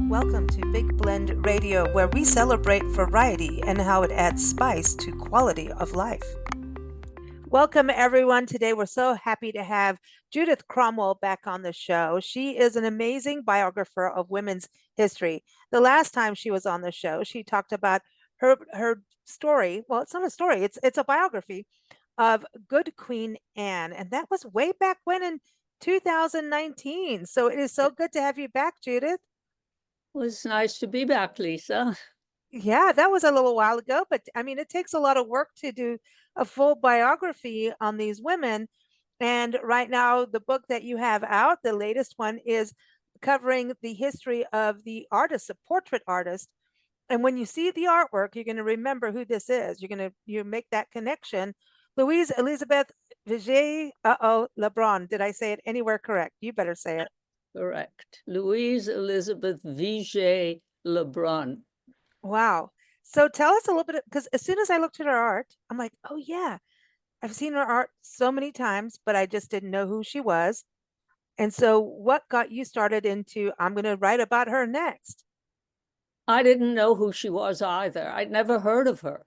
Welcome to Big Blend Radio, where we celebrate variety and how it adds spice to quality of life. Welcome, everyone. Today, we're so happy to have Judith Cromwell back on the show. She is an amazing biographer of women's history. The last time she was on the show, she talked about her story. Well, it's not a story; it's a biography of Good Queen Anne, and that was way back when in 2019. So it is so good to have you back, Judith. Well, it's nice to be back, Lisa. Yeah, that was a little while ago, but I mean, it takes a lot of work to do a full biography on these women. And right now, the book that you have out, the latest one, is covering the history of the artist, the portrait artist. And when you see the artwork, you're going to remember who this is. You make that connection. Louise-Élisabeth Vigée Le Brun. Did I say it anywhere correct? You better say it. Correct. Louise-Élisabeth Vigée Le Brun. Wow. So tell us a little bit, because as soon as I looked at her art, I'm like, oh yeah, I've seen her art so many times, but I just didn't know who she was. And so what got you started into, I'm going to write about her next? I didn't know who she was either. I'd never heard of her.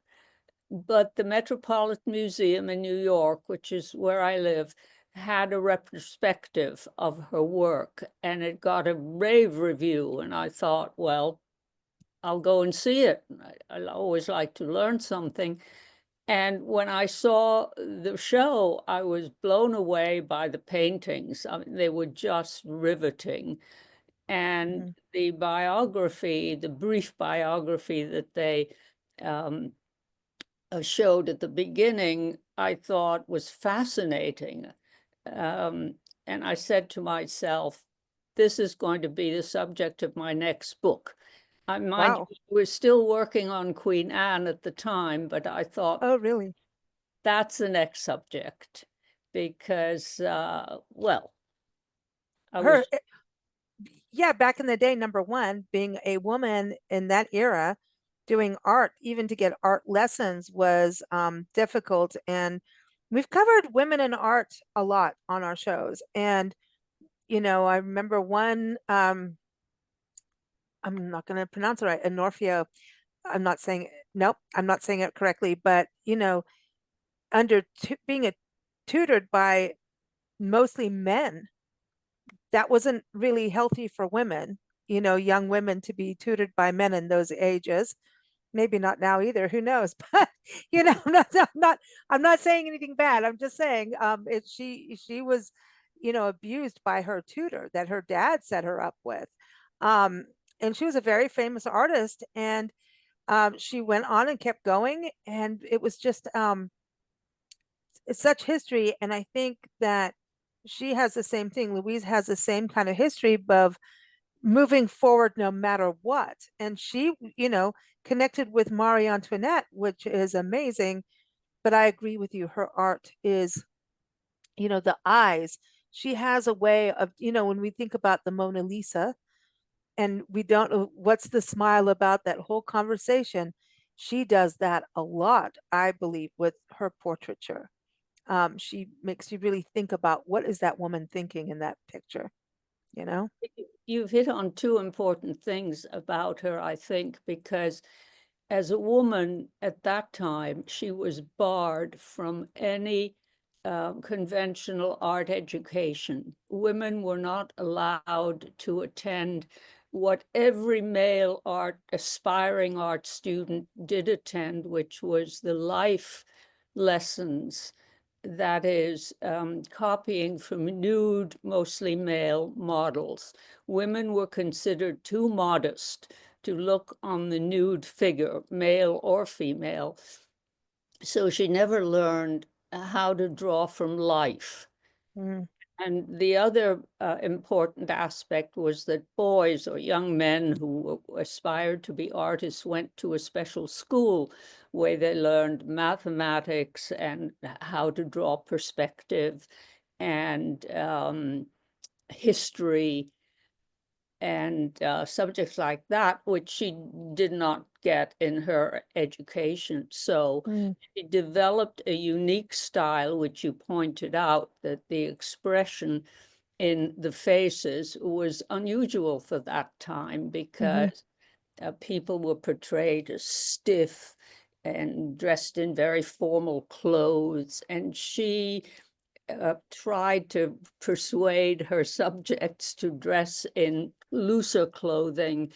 But the Metropolitan Museum in New York, which is where I live, had a retrospective of her work, and it got a rave review. And I thought, well, I'll go and see it. I always like to learn something. And when I saw the show, I was blown away by the paintings. I mean, they were just riveting. And the biography, the brief biography that they showed at the beginning, I thought was fascinating. And I said to myself, this is going to be the subject of my next book. I mind Wow. you, we're still working on Queen Anne at the time, but I thought, Oh, really? that's the next subject because, well, I Her, was, yeah, back in the day, number one, being a woman in that era, doing art, even to get art lessons was difficult. And we've covered women in art a lot on our shows. And, I remember one, I'm not going to pronounce it right, Anorfio. I'm not saying, nope, I'm not saying it correctly, but, under being tutored by mostly men, that wasn't really healthy for women, young women to be tutored by men in those ages. Maybe not now either, who knows? But I'm not saying anything bad. I'm just saying she was, abused by her tutor that her dad set her up with. Um, and she was a very famous artist, and she went on and kept going, and it was just it's such history. And I think that she has the same thing. Louise has the same kind of history of moving forward no matter what. And she, connected with Marie Antoinette, which is amazing. But I agree with you. Her art is, the eyes. She has a way of, when we think about the Mona Lisa and we don't know what's the smile about that whole conversation, she does that a lot, I believe, with her portraiture. She makes you really think about what is that woman thinking in that picture, you know? you've hit on two important things about her, I think, because as a woman at that time, she was barred from any conventional art education. Women were not allowed to attend what every male aspiring art student did attend, which was the life lessons, that is, copying from nude, mostly male models. Women were considered too modest to look on the nude figure, male or female. So she never learned how to draw from life. Mm. And the other important aspect was that boys or young men who aspired to be artists went to a special school where they learned mathematics and how to draw perspective and history and subjects like that, which she did not get in her education. So she developed a unique style, which you pointed out, that the expression in the faces was unusual for that time, because people were portrayed as stiff and dressed in very formal clothes, and she tried to persuade her subjects to dress in looser clothing,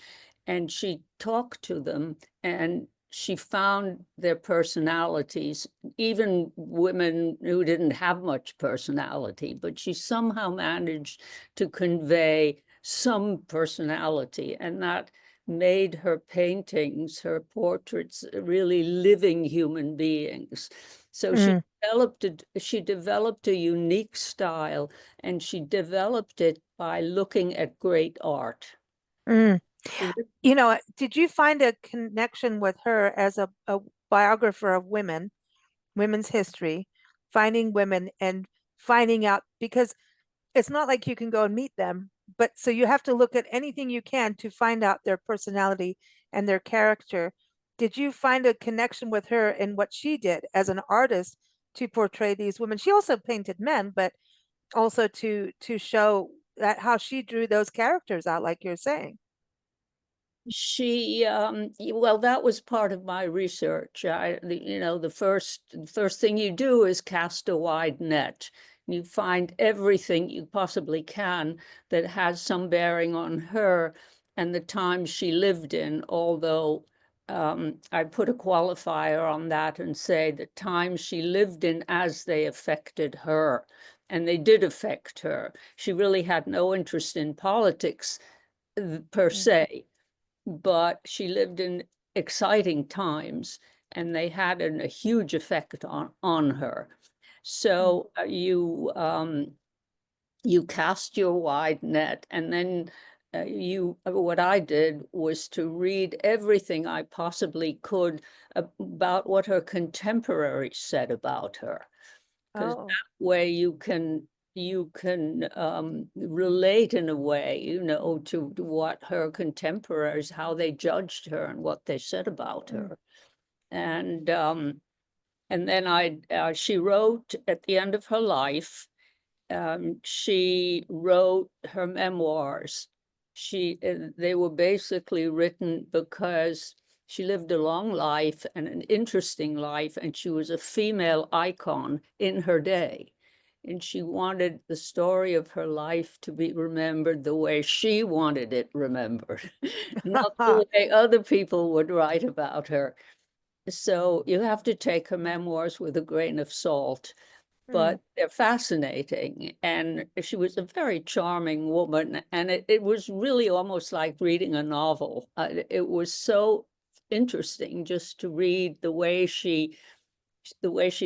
and she talked to them, and she found their personalities, even women who didn't have much personality, but she somehow managed to convey some personality, and that made her paintings, her portraits, really living human beings. So she developed a unique style, and she developed it by looking at great art. Mm. You know, did you find a connection with her as a biographer of women, women's history, finding women and finding out, because it's not like you can go and meet them, but so you have to look at anything you can to find out their personality and their character. Did you find a connection with her in what she did as an artist to portray these women? She also painted men, but also to show that how she drew those characters out, like you're saying. She, well, that was part of my research. The first thing you do is cast a wide net. You find everything you possibly can that has some bearing on her and the time she lived in, although I put a qualifier on that and say the times she lived in as they affected her, and they did affect her. She really had no interest in politics per se, but she lived in exciting times, and they had a huge effect on her. So you cast your wide net, and then what I did was to read everything I possibly could about what her contemporaries said about her, because Oh. that way you can relate in a way, to what her contemporaries, how they judged her and what they said about her. And then she wrote at the end of her life, she wrote her memoirs. They were basically written because she lived a long life and an interesting life, and she was a female icon in her day. And she wanted the story of her life to be remembered the way she wanted it remembered, not the way other people would write about her. So you have to take her memoirs with a grain of salt, but they're fascinating. And she was a very charming woman, and it was really almost like reading a novel. It was so interesting just to read the way she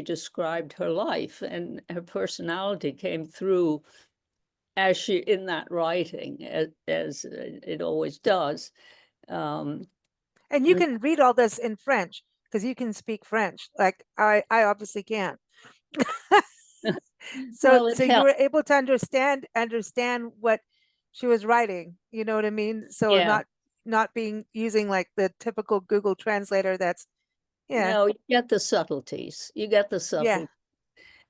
described her life, and her personality came through as she in that writing, as it always does. And you can read all this in French because you can speak French. Like I obviously can't. So Well, it so you helped. were able to understand what she was writing. You know what I mean? So Yeah. not being using like the typical Google translator that's yeah. No, you get the subtleties. You get the Yeah. subtleties.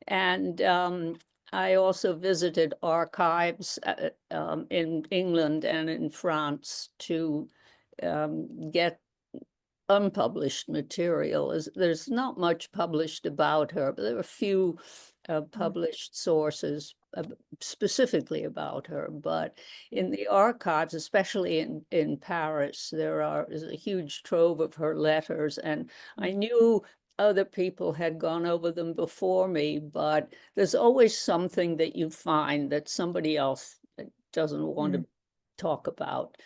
And I also visited archives in England and in France to get unpublished material. There's not much published about her, but there are a few published sources specifically about her. But in the archives, especially in Paris, is a huge trove of her letters, and I knew other people had gone over them before me, but there's always something that you find that somebody else doesn't want to talk about.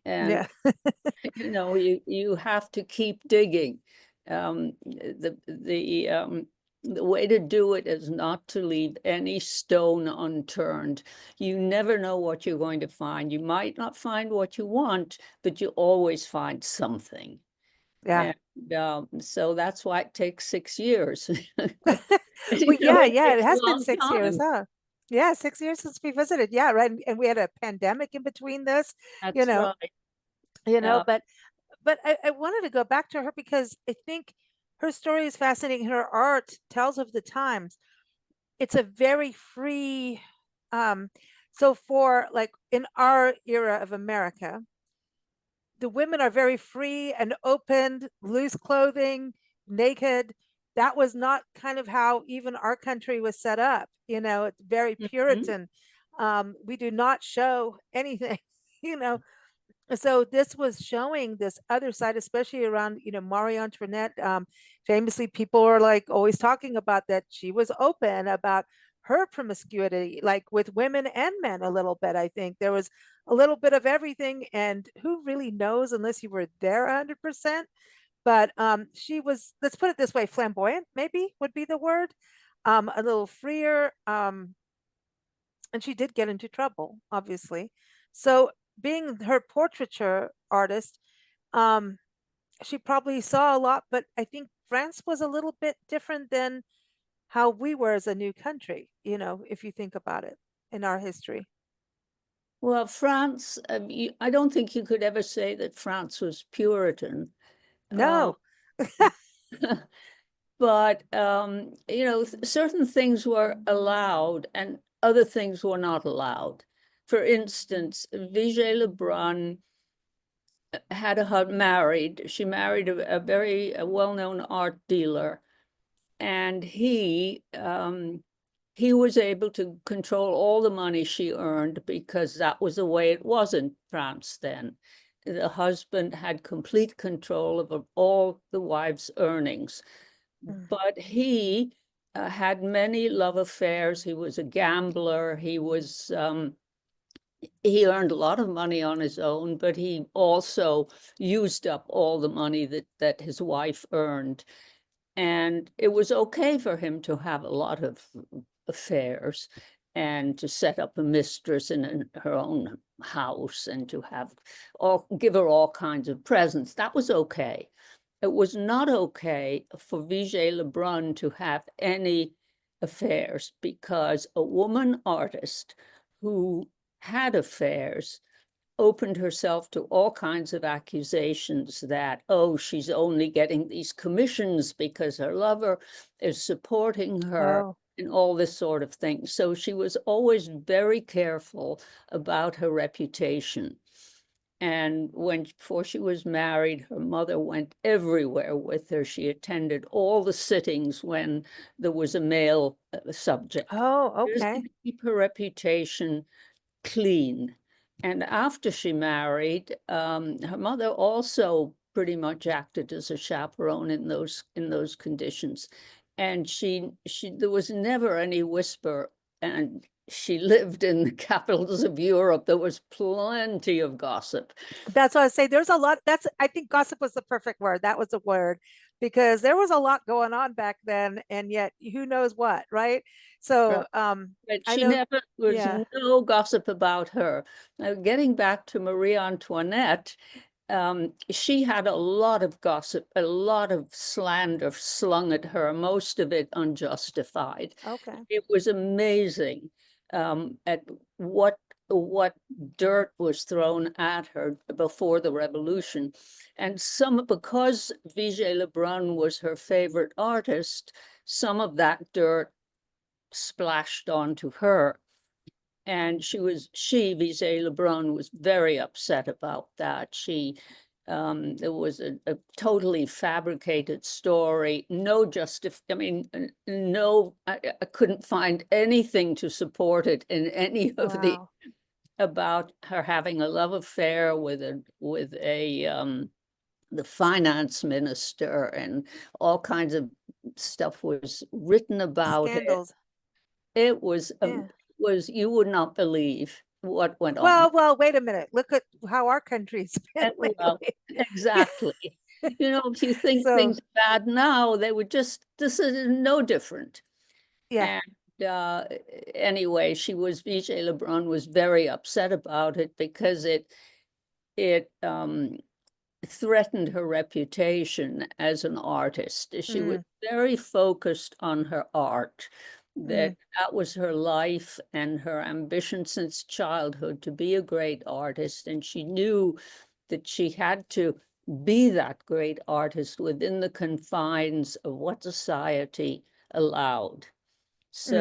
And Yeah. you have to keep digging. The way to do it is not to leave any stone unturned. You never know what you're going to find. You might not find what you want, but you always find something. Yeah. And so that's why it takes 6 years. Well, yeah, It yeah, it takes a has been long 6 years, time. huh? Yeah, 6 years since we visited. Yeah, right. And we had a pandemic in between this, you That's know, right. you know, Uh, but I wanted to go back to her because I think her story is fascinating. Her art tells of the times. It's a very free, um, So for like in our era of America, the women are very free and open, loose clothing, naked. That was not kind of how even our country was set up. It's very Mhm. Puritan. We do not show anything, you know. So this was showing this other side, especially around, Marie Antoinette. Famously, people are like always talking about that she was open about her promiscuity, like with women and men a little bit. I think there was a little bit of everything, and who really knows unless you were there 100%. But she was, let's put it this way, flamboyant, maybe would be the word, a little freer. And she did get into trouble, obviously. So being her portraiture artist, um, she probably saw a lot, but I think France was a little bit different than how we were as a new country, if you think about it in our history. Well, France, I don't think you could ever say that France was Puritan. Uh, No. but, certain things were allowed and other things were not allowed. For instance, Vigée Le Brun she married a very well-known art dealer, and he was able to control all the money she earned because that was the way it was in France then. The husband had complete control of all the wife's earnings, Mm. but he had many love affairs. He was a gambler. He earned a lot of money on his own, but he also used up all the money that his wife earned. And it was okay for him to have a lot of affairs and to set up a mistress in her own house and to give her all kinds of presents. That was okay. It was not okay for Vigée Le Brun to have any affairs, because a woman artist who had affairs opened herself to all kinds of accusations that, oh, she's only getting these commissions because her lover is supporting her Oh, and all this sort of thing. So she was always very careful about her reputation. And before she was married, her mother went everywhere with her. She attended all the sittings when there was a male subject, oh, just to okay. keep her reputation clean. And after she married, her mother also pretty much acted as a chaperone in those conditions. And there was never any whisper. And she lived in the capitals of Europe. There was plenty of gossip. That's what I say. There's a lot. I think gossip was the perfect word. That was a word because there was a lot going on back then, and yet who knows what, right? Right. So, But I she know, never was yeah. no gossip about her. Now, getting back to Marie Antoinette, she had a lot of gossip, a lot of slander slung at her, most of it unjustified. Okay. It was amazing at what dirt was thrown at her before the revolution. And because Vigée Le Brun was her favorite artist, some of that dirt splashed onto her. And Vigée Le Brun, was very upset about that. There was a totally fabricated story, I mean, no, I couldn't find anything to support it in any of Wow. about her having a love affair the finance minister, and all kinds of stuff was written about it. Scandals. It was Yeah. you would not believe what went on. Well, wait a minute. Look at how our country's been Well, lately. exactly. If you think So, things are bad now, this is no different. yeah. And anyway, Vigée Le Brun was very upset about it because it threatened her reputation as an artist. She was Mm, very focused on her art, mm, that was her life and her ambition since childhood to be a great artist. And she knew that she had to be that great artist within the confines of what society allowed. So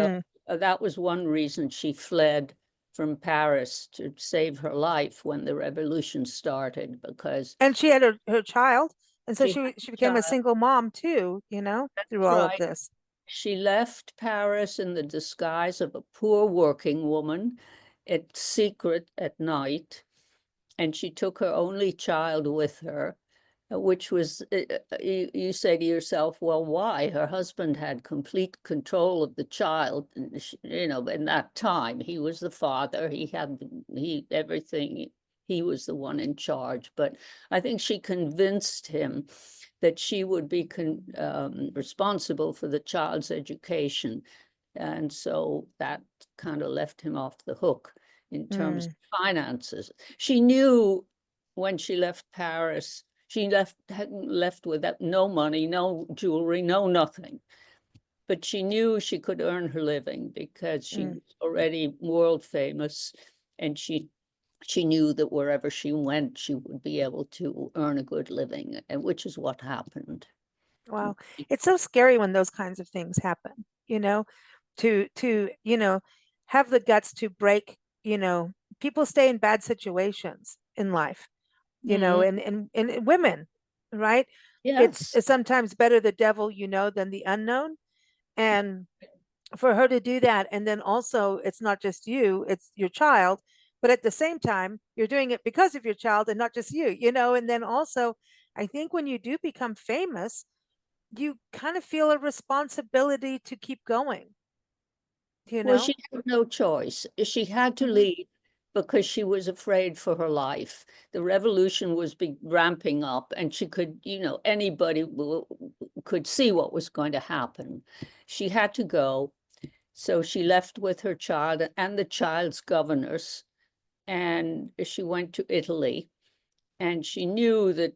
mm. that was one reason she fled from Paris to save her life when the revolution started, because And she had her child, and so she had she a became a child. single mom too, through That's all of right. this. She left Paris in the disguise of a poor working woman, at secret at night, and she took her only child with her, which was, you say to yourself, well, why? Her husband had complete control of the child. And in that time, he was the father. He had everything. He was the one in charge. But I think she convinced him that she would be responsible for the child's education. And so that kind of left him off the hook in terms of finances. She knew when she left Paris, she hadn't left with no money, no jewelry, no nothing. But she knew she could earn her living because she was already world famous, and she knew that wherever she went, she would be able to earn a good living, and which is what happened. Wow. It's so scary when those kinds of things happen, to have the guts to break, people stay in bad situations in life, Mm, and women, right? yes. It's sometimes better the devil than the unknown. And for her to do that, and then also it's not just you, it's your child, but at the same time you're doing it because of your child and not just you, and then also I think when you do become famous, you kind of feel a responsibility to keep going, you Well, know? she had no choice. She had to Hmm. leave because she was afraid for her life. The revolution was ramping up, and she could, anybody could see what was going to happen. She had to go. So she left with her child and the child's governess, and she went to Italy. And she knew that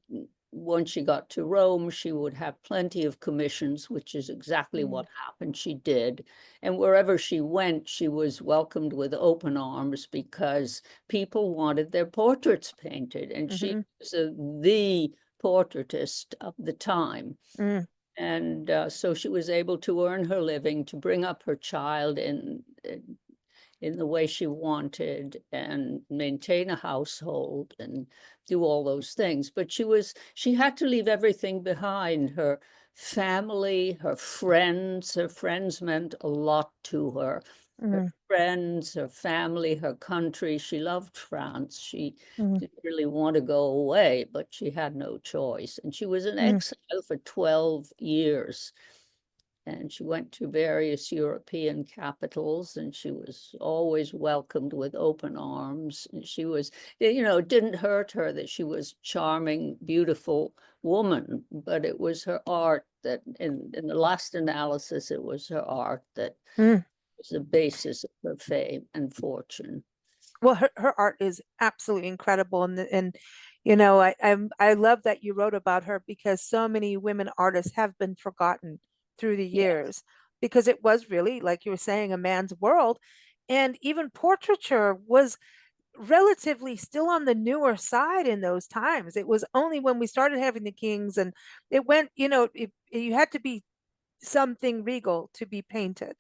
once she got to Rome, she would have plenty of commissions, which is exactly Mm. what happened. She did. And wherever she went, she was welcomed with open arms because people wanted their portraits painted. And she Hmm. was the portraitist of the time. Mm. And so she was able to earn her living, to bring up her child in the way she wanted, and maintain a household and do all those things. But she had to leave everything behind: her family, her friends. Her friends meant a lot to her. Her Mm. friends, her family, her country. She loved France. She Mm. didn't really want to go away, but she had no choice. And she was in Mm. exile for 12 years. And she went to various European capitals, and she was always welcomed with open arms. And she was, it didn't hurt her that she was a charming, beautiful woman, but it was her art that, in the last analysis, it was her art that Mm. was the basis of her fame and fortune. Well, her art is absolutely incredible, and I love that you wrote about her, because so many women artists have been forgotten through the Yes, years, because it was really, like you were saying, a man's world. And even portraiture was relatively still on the newer side in those times. It was only when we started having the kings, and it went, you had to be something regal to be painted.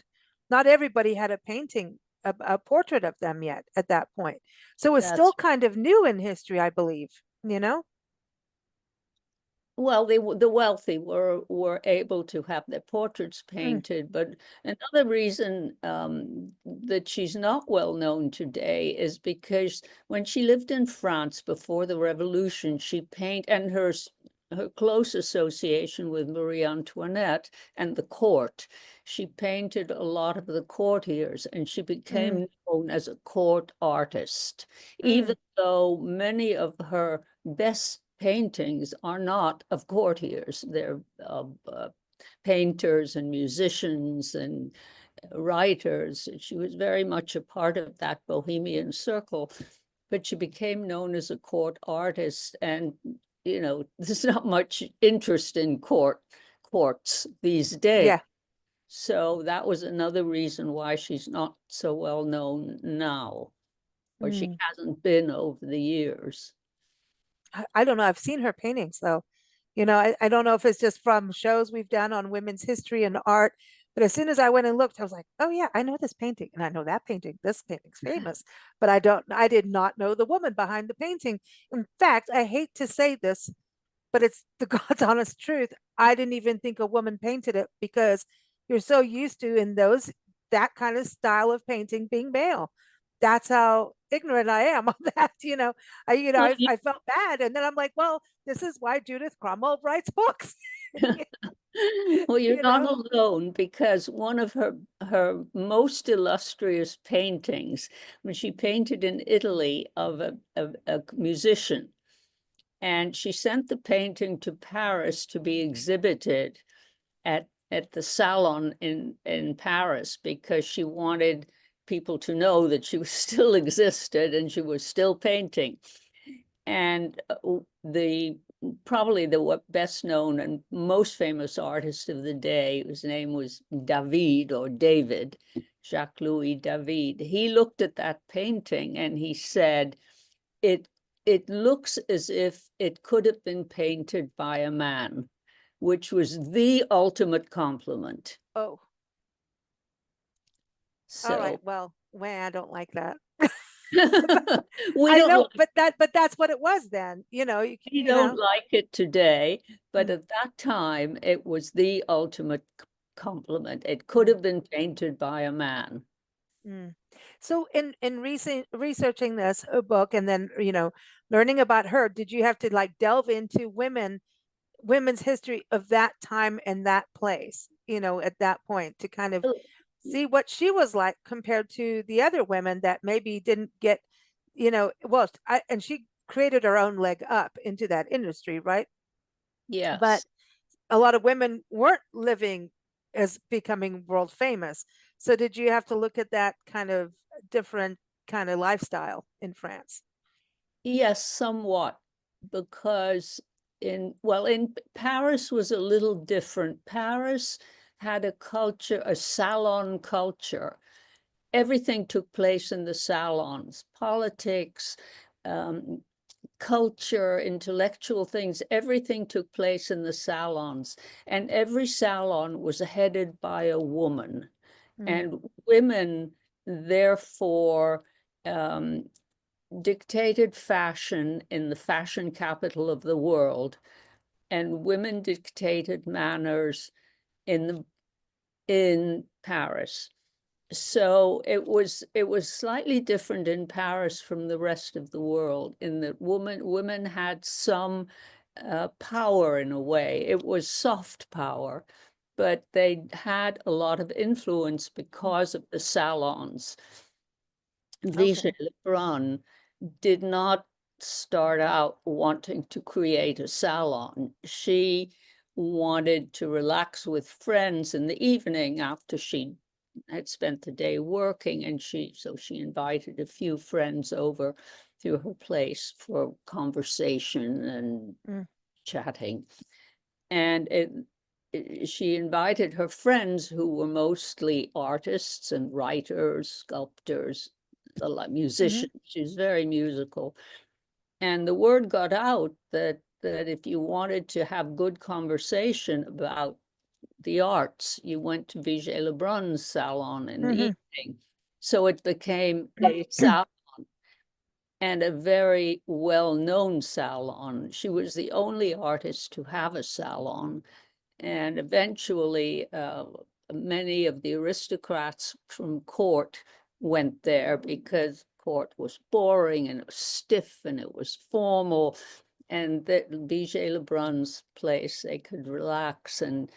Not everybody had a painting, a portrait of them yet at that point. So it's still that's kind of new in history, I believe, you know? Well, the wealthy were able to have their portraits Mm. painted, but another reason that she's not well known today is because when she lived in France before the Revolution, she painted, and her close association with Marie Antoinette and the court, she painted a lot of the courtiers, and she Mm. became known as a court artist, Mm. even though many of her best paintings are not of courtiers. They're of painters and musicians and writers. She was very much a part of that bohemian circle, but she became known as a court artist. And, there's not much interest in courts these days. Yeah. So that was another reason why she's not so well known now, or she Mm. hasn't been over the years. I don't know. I've seen her paintings though. I don't know if it's just from shows we've done on women's history and art, But as soon as I went and looked, I was like, oh yeah, I know this painting and I know that painting. This painting's famous, but I did not know the woman behind the painting. In fact, I hate to say this, but it's the God's honest truth. I didn't even think a woman painted it because you're so used to in those that kind of style of painting being male. That's how ignorant I am on that. Well, I felt bad, and then I'm like, well, this is why Judith Cromwell writes books. well, you're you not know, alone, because one of her most illustrious paintings, when she painted in Italy of a musician, and she sent the painting to Paris to be exhibited at the salon in Paris, because she wanted people to know that she was still existed and she was still painting. And the probably the best known and most famous artist of the day, whose name was David or David, Jacques-Louis David, he looked at that painting and he said, it looks as if it could have been painted by a man, which was the ultimate compliment. oh, all right. So Well, I don't like that. we I don't know, like but that's what it was then. we don't like it today, but Mm, at that time it was the ultimate compliment. It could mm, have been painted by a man. mm. So in recent researching this book and then learning about her, did you have to like delve into women's history of that time and that place, at that point to kind of Oh, see what she was like compared to the other women that maybe didn't get, well, and she created her own leg up into that industry, right? But yes. a lot of women weren't living as becoming world famous. So did you have to look at that kind of different kind of lifestyle in France? Yes, somewhat, because in Paris was a little different. Paris had a culture, a salon culture. Everything took place in the salons, politics, um, culture, intellectual things, everything took place in the salons. And every salon was headed by a woman. Mm, And women, therefore, um, dictated fashion in the fashion capital of the world, and women dictated manners in Paris. So it was slightly different in Paris from the rest of the world, in that women had some power in a way. It was soft power, but they had a lot of influence because of the salons. Vigée okay. Le Brun did not start out wanting to create a salon. She wanted to relax with friends in the evening after she had spent the day working, and so she invited a few friends over to her place for conversation and Mm, chatting. And she invited her friends, who were mostly artists and writers, sculptors, mhm, musicians. She's very musical. And the word got out that if you wanted to have good conversation about the arts, you went to Vigée Le Brun's salon in the mhm. evening. So it became a salon, and a very well-known salon. She was the only artist to have a salon. And eventually, many of the aristocrats from court went there, because court was boring and it was stiff and it was formal. And that Vigée Le Brun's place, they could relax and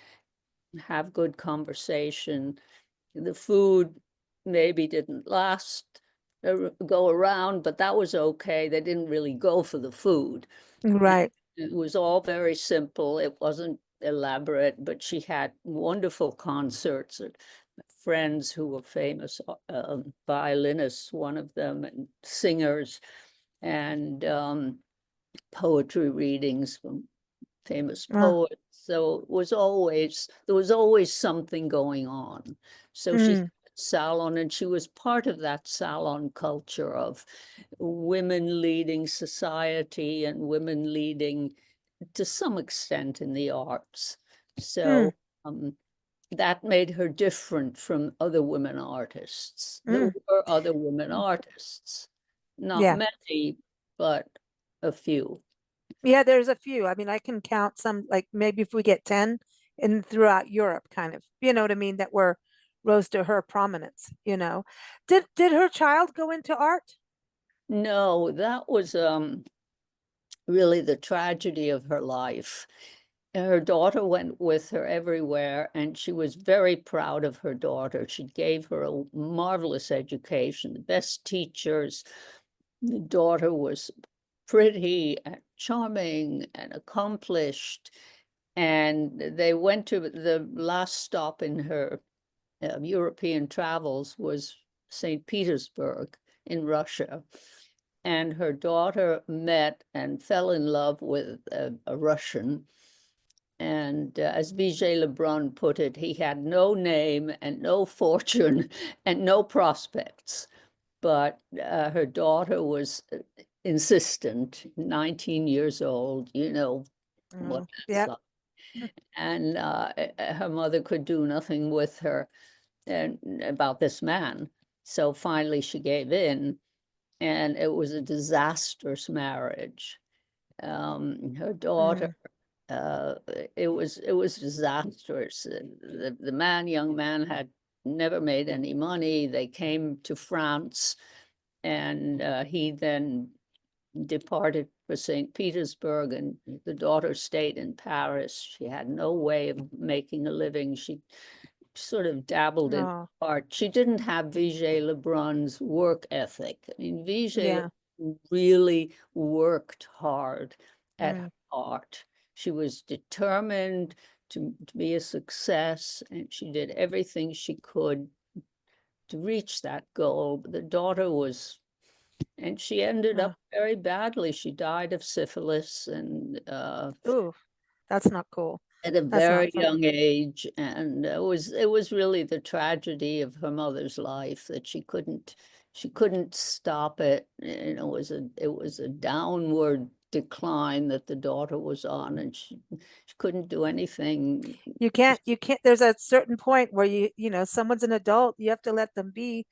have good conversation. The food maybe didn't go around, but that was okay. They didn't really go for the food. And Right. it was all very simple. It wasn't elaborate, but she had wonderful concerts. Friends who were famous violinists, one of them, and singers, and poetry readings from famous Ah, poets. So there was always something going on. So she had mm, a salon, and she was part of that salon culture of women leading society and women leading to some extent in the arts. mm, So um, that made her different from other women artists. There Mm. were other women artists, not Yeah. many, but a few. Yeah, there's a few. I mean, I can count some, like maybe if we get 10 in throughout Europe, kind of, you know what I mean, that were rose to her prominence, you know. Did her child go into art? No, that was really the tragedy of her life. Her daughter went with her everywhere, and she was very proud of her daughter. She gave her a marvelous education, the best teachers. The daughter was pretty and charming and accomplished. And they went to the last stop in her European travels was St. Petersburg in Russia. And her daughter met and fell in love with a Russian. And as Vigée Le Brun put it, he had no name and no fortune and no prospects. But her daughter was insistent, 19 years old, you know what that's Yep. like. And her mother could do nothing with her and about this man. So finally she gave in, and it was a disastrous marriage. Her daughter, Mm. uh, it was disastrous. The young man had never made any money. They came to France, and he then departed for St. Petersburg, and the daughter stayed in Paris. She had no way of making a living. She sort of dabbled in Oh, art. She didn't have Vigée Le Brun's work ethic. I mean, Vigée Le yeah. Brun really worked hard at her Mm. art. She was determined to be a success, and she did everything she could to reach that goal. But the daughter was, and she ended Uh, up very badly. She died of syphilis, and ooh, that's not cool. at a That's not very fun. young age, and it was really the tragedy of her mother's life that she couldn't stop it. It was a downward decline that the daughter was on, and she couldn't do anything. You can't, there's a certain point where you know, someone's an adult, you have to let them be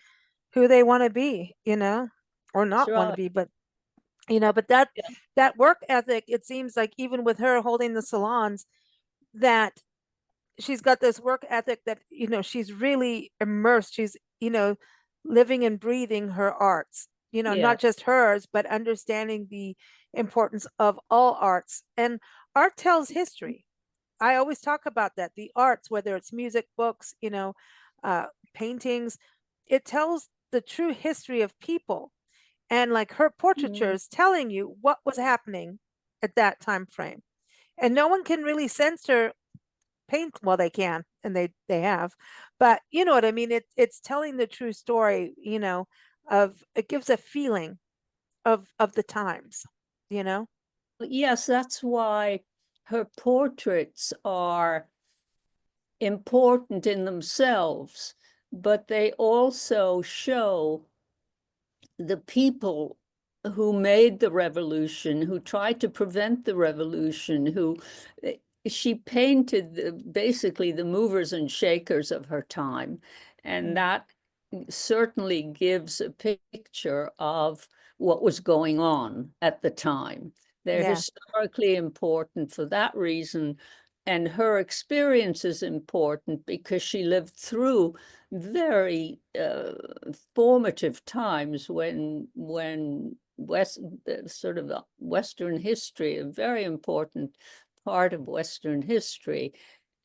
who they want to be, you know, or That's not want to right. be, but you know, but that Yeah. that work ethic, it seems like even with her holding the salons, that she's got this work ethic that, you know, she's really immersed. She's, you know, living and breathing her arts, you know, Yeah. not just hers, but understanding the importance of all arts. And art tells history. I always talk about that. The arts, whether it's music, books, you know, paintings, it tells the true history of people. And like her portraiture Mm. is telling you what was happening at that time frame. And no one can really censor paint, well they can, and they have, but you know what I mean, it's telling the true story, you know, of it gives a feeling of the times, you know. Yes, that's why her portraits are important in themselves, but they also show the people who made the revolution, who tried to prevent the revolution, who she painted basically the movers and shakers of her time. And Mm. that certainly gives a picture of what was going on at the time. They're Yeah. historically important for that reason. And her experience is important because she lived through very formative times when sort of Western history, a very important part of Western history.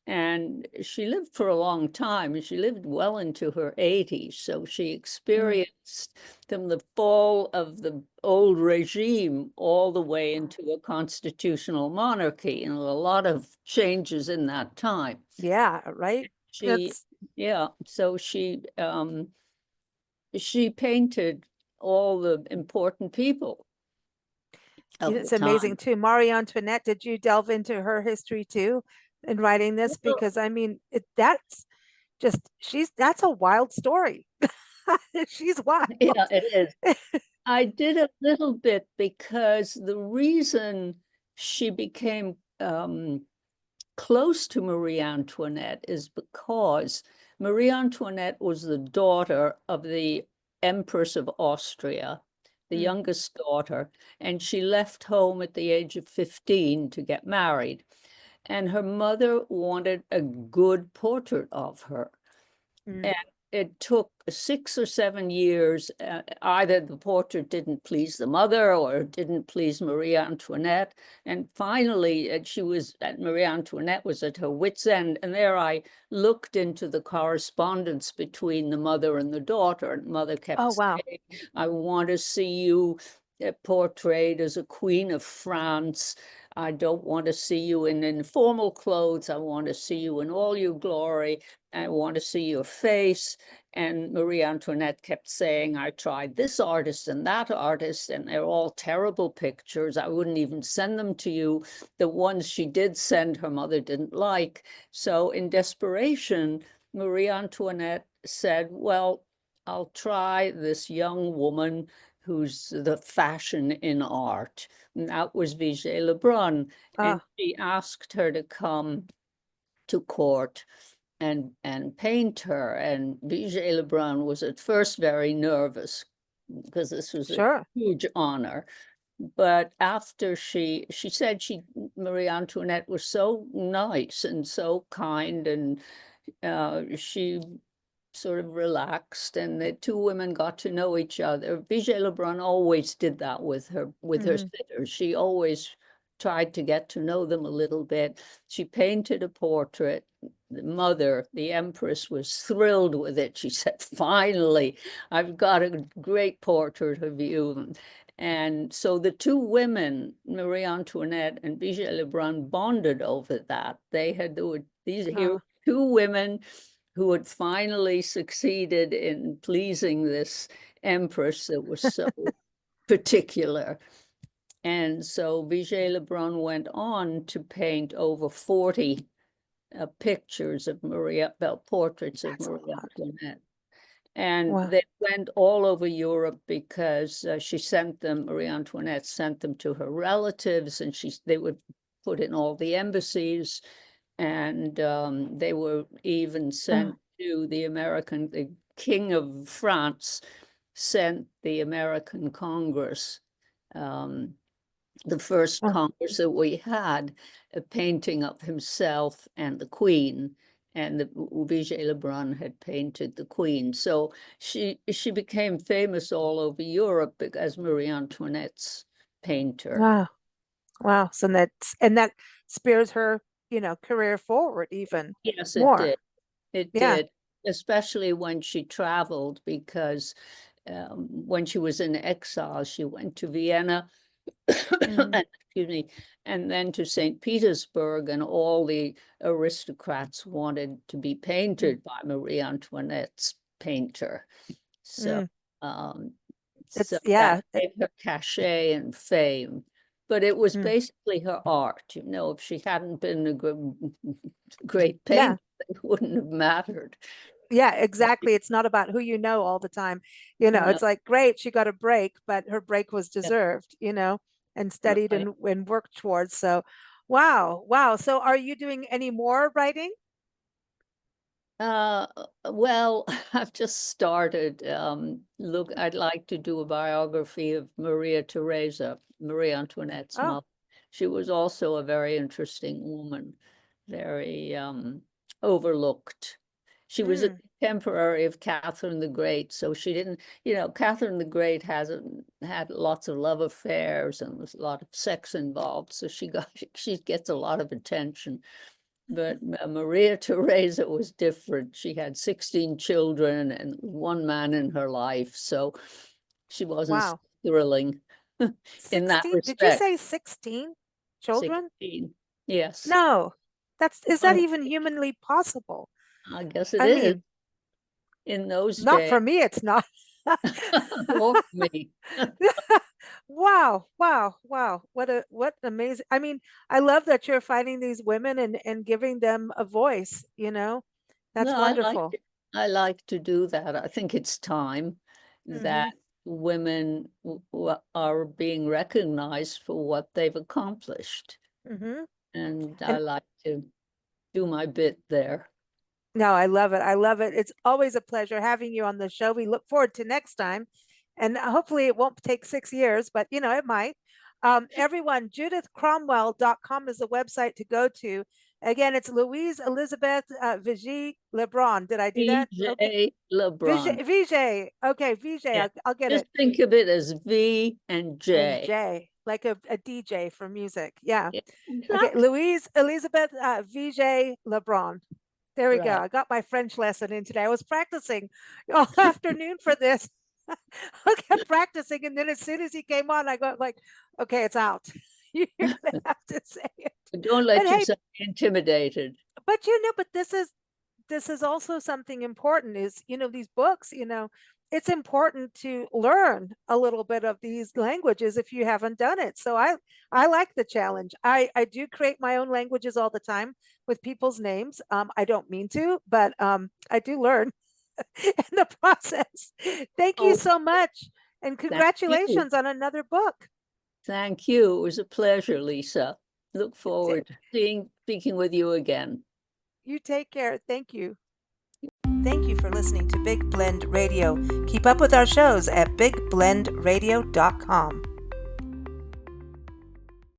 And she lived for a long time, and she lived well into her 80s. So she Mm. experienced from the fall of the old regime all the way into a constitutional monarchy, and a lot of changes in that time. Yeah, right. She, That's yeah, so she painted all the important people of the it's amazing time. too. Marie Antoinette, did you delve into her history too in writing this? Well, Because I mean, that's just that's a wild story. She's wild. yeah, it is. I did a little bit because the reason she became close to Marie Antoinette is because Marie Antoinette was the daughter of the Empress of Austria, the youngest daughter, and she left home at the age of 15 to get married. And her mother wanted a good portrait of her. And it took 6 or 7 years. Either the portrait didn't please the mother or it didn't please Marie Antoinette. And finally, Marie Antoinette was at her wit's end. And there I looked into the correspondence between the mother and the daughter. And the mother kept Oh, wow. saying, I want to see you portrayed as a queen of France. I don't want to see you in informal clothes. I want to see you in all your glory. I want to see your face. And Marie Antoinette kept saying, I tried this artist and that artist, and they're all terrible pictures. I wouldn't even send them to you. The ones she did send, her mother didn't like. So in desperation, Marie Antoinette said, well, I'll try this young woman who's the fashion in art. And that was Vigée Le Brun. And she asked her to come to court and paint her. And Vigée Le Brun was at first very nervous because this was a huge honor. But after she said Marie Antoinette was so nice and so kind, and she sort of relaxed, and the two women got to know each other. Vigée Le Brun always did that with her sitters. She always tried to get to know them a little bit. She painted a portrait. The mother, the Empress, was thrilled with it. She said, finally, I've got a great portrait of you. And so the two women, Marie Antoinette and Vigée Le Brun, bonded over that. Here were two women who had finally succeeded in pleasing this empress that was so particular. And so Vigée Le Brun went on to paint over 40 pictures of portraits of Marie Antoinette. And they went all over Europe because Marie Antoinette sent them to her relatives, and they would put in all the embassies. And they were even sent to the King of France sent the American Congress, the first Congress that we had, a painting of himself and the Queen. And Vigée Le Brun had painted the Queen. So she became famous all over Europe as Marie Antoinette's painter. Wow. Wow. So that spears her, career forward even Yes, more. it did. It did, especially when she traveled, because when she was in exile, she went to Vienna, excuse me, and then to St. Petersburg, and all the aristocrats wanted to be painted by Marie Antoinette's painter. So, that gave her cachet and fame. But it was basically her art. If she hadn't been a great painter, it wouldn't have mattered. Yeah, exactly. It's not about who you know all the time. It's like, great, she got a break, but her break was deserved, and studied and worked towards. So, wow. So are you doing any more writing? Well, I've just started. I'd like to do a biography of Marie Antoinette's mother. She was also a very interesting woman, very overlooked. She was a contemporary of Catherine the Great, so she didn't, Catherine the Great had lots of love affairs and there's a lot of sex involved, so she gets a lot of attention. But Maria Theresa was different. She had 16 children and one man in her life, so she wasn't thrilling in that respect. Did you say 16 children? 16, yes. No, is that even humanly possible? I guess it is. In those days. Not for me, it's not. Nor for me. Wow. What amazing. I mean, I love that you're finding these women and giving them a voice, That's wonderful. I like to do that. I think it's time that women are being recognized for what they've accomplished. And I like to do my bit there. No, I love it. I love it. It's always a pleasure having you on the show. We look forward to next time. And hopefully it won't take 6 years, but it might. Everyone, judithcromwell.com is the website to go to. Again, it's Louise-Élisabeth Vigée Le Brun. Did I do that? Vigée Le Brun. Vigée. Okay, Vigée. Yeah. I'll get Just it. think of it as V and J. And J, like a DJ for music. Yeah. Yeah, Okay, exactly. Louise-Élisabeth Vigée Le Brun. There we go. Right. I got my French lesson in today. I was practicing all afternoon for this. I kept practicing, and then as soon as he came on, I got like, okay, it's out. You're gonna have to say it. But don't let But hey, yourself be intimidated. but but this is also something important. Is these books. It's important to learn a little bit of these languages if you haven't done it. So I like the challenge. I do create my own languages all the time with people's names. I don't mean to, but I do learn in the process. Thank you so much. And congratulations on another book. Thank you. It was a pleasure, Lisa. Look forward to speaking with you again. You take care. Thank you. Thank you for listening to Big Blend Radio. Keep up with our shows at bigblendradio.com.